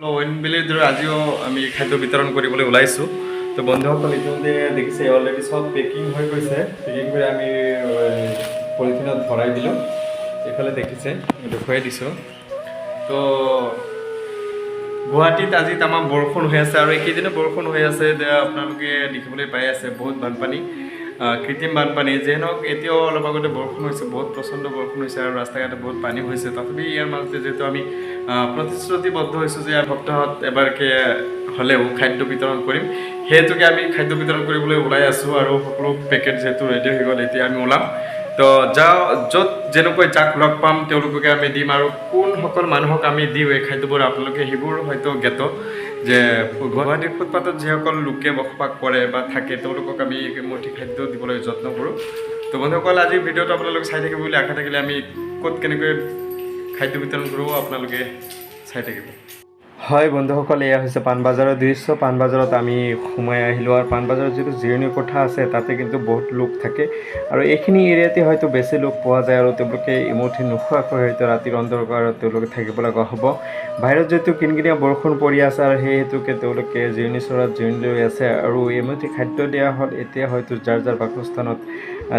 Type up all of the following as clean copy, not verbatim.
ঐনবেলিৰ দৰে আজিও আমি খাদ্য বিতৰণ কৰিবলৈ ওলাইছোঁ। তো বন্ধুসকল ইতিমধ্যে দেখিছে অলৰেডি সব পেকিং হৈ গৈছে। পেকিং কৰি আমি পলিথিনত ভৰাই দিলোঁ। এইফালে দেখিছে দেখুৱাই দিছোঁ। তো গুৱাহাটীত আজি তামাম বৰষুণ হৈ আছে আৰু এইকেইদিনো বৰষুণ হৈ আছে। আপোনালোকে দেখিবলৈ পাই আছে বহুত বানপানী, কৃত্ৰিম বানপানী। যে নহওক এতিয়াও অলপ আগতে বৰষুণ হৈছে, বহুত প্ৰচণ্ড বৰষুণ হৈছে আৰু ৰাস্তা ঘাটে বহুত পানী হৈছে। তথাপি ইয়াৰ মাজতে যিহেতু আমি প্ৰতিশ্ৰুতিবদ্ধ হৈছোঁ যে সপ্তাহত এবাৰকৈ হ'লেও খাদ্য বিতৰণ কৰিম, সেইহেতুকে আমি খাদ্য বিতৰণ কৰিবলৈ ওলাই আছোঁ। আৰু সকলো পেকেট যিহেতু ৰেডি হৈ গ'ল, এতিয়া আমি ওলাম। তো য'ত যেনেকৈ যাক লগ পাম তেওঁলোককে আমি দিম। আৰু কোনসকল মানুহক আমি দিওঁ এই খাদ্যবোৰ আপোনালোকে সেইবোৰ হয়তো জ্ঞাত যে গুৱাহাটীৰ ফুটপাথত যিসকল লোকে বসবাস কৰে বা থাকে তেওঁলোকক আমি এমুঠি খাদ্য দিবলৈ যত্ন কৰোঁ। তো বন্ধুসকল আজিৰ ভিডিঅ'টো আপোনালোকে চাই থাকিব বুলি আশা থাকিলে। আমি ক'ত কেনেকৈ খাদ্য বিতৰণ কৰোঁ আপোনালোকে চাই থাকিব। হয় বন্ধুসকল, এয়া হৈছে পাণবজাৰৰ দৃশ্য। পাণবজাৰত আমি সোমাই আহিলোঁ আৰু পাণবজাৰত যিটো জিৰণি কোঠা আছে তাতে কিন্তু বহুত লোক থাকে আৰু এইখিনি এৰিয়াতে হয়তো বেছি লোক পোৱা যায় আৰু তেওঁলোকে এমুঠি নোখোৱাকৈ হয়তো ৰাতিৰ অন্ধকাৰত তেওঁলোকে থাকিব লগা হ'ব। বাহিৰত যিহেতু কিনকিনীয়া বৰষুণ পৰি আছে আৰু সেই হেতুকে তেওঁলোকে জিৰণি চৰাত জিৰণি লৈ আছে আৰু এমুঠি খাদ্য দিয়া হ'ল। এতিয়া হয়তো যাৰ যাৰ বাসস্থানত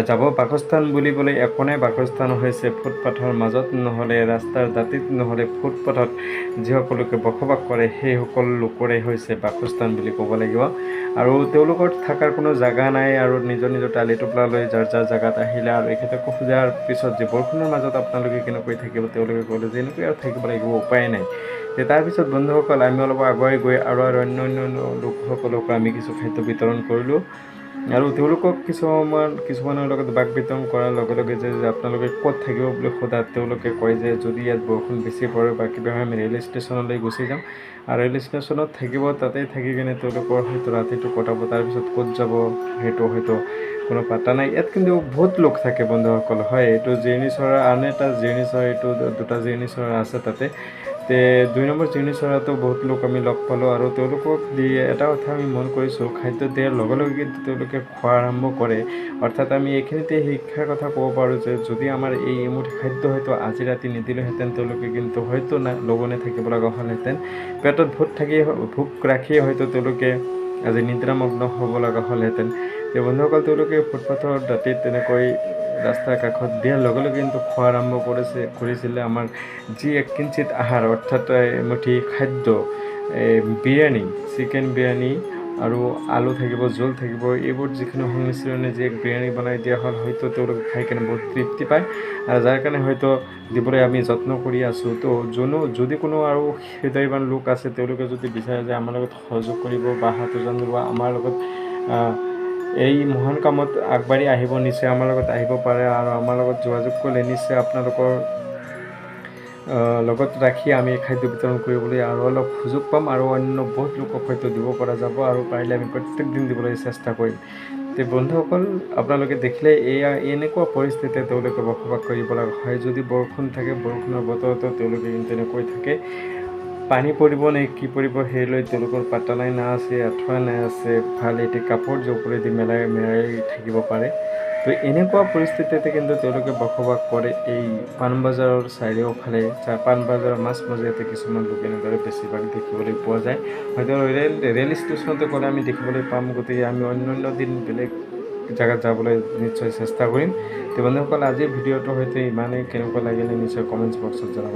যাব। বাসস্থান বুলিবলৈ একো নাই, বাসস্থান হৈছে ফুটপাথৰ মাজত, নহ'লে ৰাস্তাৰ দাঁতিত, নহ'লে ফুটপাথত যিসকলোকে বসবাস কৰে সেইসকল লোকৰে হৈছে বাসস্থান বুলি ক'ব লাগিব। আৰু তেওঁলোকৰ থকাৰ কোনো জেগা নাই আৰু নিজৰ নিজৰ টালি টোপলা লৈ যাৰ যাৰ জেগাত আহিলে আৰু এখেতক খোজাৰ পিছত যে বৰষুণৰ মাজত আপোনালোকে কেনেকৈ থাকিব, তেওঁলোকে ক'লে যে এনেকৈ আৰু থাকিব লাগিব, উপায় নাই। তাৰপিছত বন্ধুসকল আমি অলপ আগুৱাই গৈ আৰু অন্য লোকসকলকো আমি কিছু খাদ্য বিতৰণ কৰিলোঁ আৰু তেওঁলোকক কিছুমানৰ লগত বাক বিতৰণ কৰাৰ লগে লগে যে আপোনালোকে ক'ত থাকিব বুলি সোধাত তেওঁলোকে কয় যে যদি ইয়াত বৰষুণ বেছি পৰে বা কিবা হয় আমি ৰেল ষ্টেচনলৈ গুচি যাম আৰু ৰেল ষ্টেচনত থাকিব। তাতেই থাকি কিনে তেওঁলোকৰ হয়তো ৰাতিটো কটাব। তাৰপিছত ক'ত যাব সেইটো হয়তো কোনো পাত্তা নাই। ইয়াত কিন্তু বহুত লোক থাকে বন্ধুসকল। হয়, এইটো জিৰণি চৰা আন এটা জিৰণি চৰা, এইটো দুটা জিৰণি চৰা আছে তাতে। 2 নম্বৰ জিৰণি চৰাতো বহুত লোক আমি লগ পালোঁ আৰু তেওঁলোকক দি এটা কথা আমি মন কৰিছোঁ, খাদ্য দিয়াৰ লগে লগে কিন্তু তেওঁলোকে খোৱা আৰম্ভ কৰে। অৰ্থাৎ আমি এইখিনিতে শিক্ষাৰ কথা ক'ব পাৰোঁ যে যদি আমাৰ এই এমুঠি খাদ্য হয়তো আজি ৰাতি নিদিলেহেঁতেন তেওঁলোকে কিন্তু হয়তো লঘোণে থাকিব লগা হ'লহেঁতেন। পেটত ভোক ৰাখিয়ে হয়তো তেওঁলোকে আজি নিদ্ৰামগ্ন হ'ব লগা হ'লহেঁতেন। বন্ধুসকল তেওঁলোকে ফুটপাথৰ দাঁতিত তেনেকৈ ৰাস্তাৰ কাষত দিয়াৰ লগে লগে কিন্তু খোৱা আৰম্ভ কৰিছিলে আমাৰ যি এক কিঞ্চিত আহাৰ, অৰ্থাৎ এমুঠি খাদ্য, বিৰিয়ানী, চিকেন বিৰিয়ানী আৰু আলু থাকিব, জোল থাকিব, এইবোৰ যিখিনি সংমিশ্ৰণে যি এক বিৰিয়ানী বনাই দিয়া হ'ল, হয়তো তেওঁলোকে খাই কেনে বহুত তৃপ্তি পায় আৰু যাৰ কাৰণে হয়তো দিবলৈ আমি যত্ন কৰি আছোঁ। তো যদি কোনো আৰু হৃদয়ৱান লোক আছে তেওঁলোকে যদি বিচাৰে যে আমাৰ লগত সহযোগ কৰিব বা হাত উজান দিব, আমাৰ লগত এই মহান কামত আগবাঢ়ি আহিব, নিশ্চয় আমাৰ লগত আহিব পাৰে আৰু আমাৰ লগত যোগাযোগ কৰিলে নিশ্চয় আপোনালোকৰ লগত ৰাখি আমি খাদ্য বিতৰণ কৰিবলৈ আৰু অলপ সুযোগ পাম আৰু অন্য বহুত লোকক হয়তো দিব পৰা যাব আৰু পাৰিলে আমি প্ৰত্যেক দিন দিবলৈ চেষ্টা কৰিম। বন্ধুসকল আপোনালোকে দেখিলে এনেকুৱা পৰিস্থিতিত তেওঁলোকে বসবাস কৰিব লগা হয়। যদি বৰষুণ থাকে, বৰষুণৰ বতৰতো তেওঁলোকে কিন্তু তেনেকৈ থাকে। পানী পৰিব নে কি পৰিব সেই লৈ তেওঁলোকৰ পাত্তা নাই, না আছে আঁঠুৱা, নাই আছে ভাল এটি কাপোৰ যে ওপৰেদি মেৰাই থাকিব পাৰে। তো এনেকুৱা পৰিস্থিতিতে কিন্তু তেওঁলোকে বসবাস কৰে এই পাণবজাৰৰ চাৰিওফালে। পাণবজাৰৰ মাজমজিয়াতে কিছুমান লোক এনেদৰে বেছিভাগ দেখিবলৈ পোৱা যায়। হয়তো ৰেল ষ্টেচনতে গ'লে আমি দেখিবলৈ পাম। গতিকে আমি অন্য দিন বেলেগ জেগাত যাবলৈ নিশ্চয় চেষ্টা কৰিম। বন্ধুসকল আজিৰ ভিডিঅ'টো হয়তো ইমানেই, কেনেকুৱা লাগিলে নিশ্চয় কমেণ্টছ বক্সত জনাব।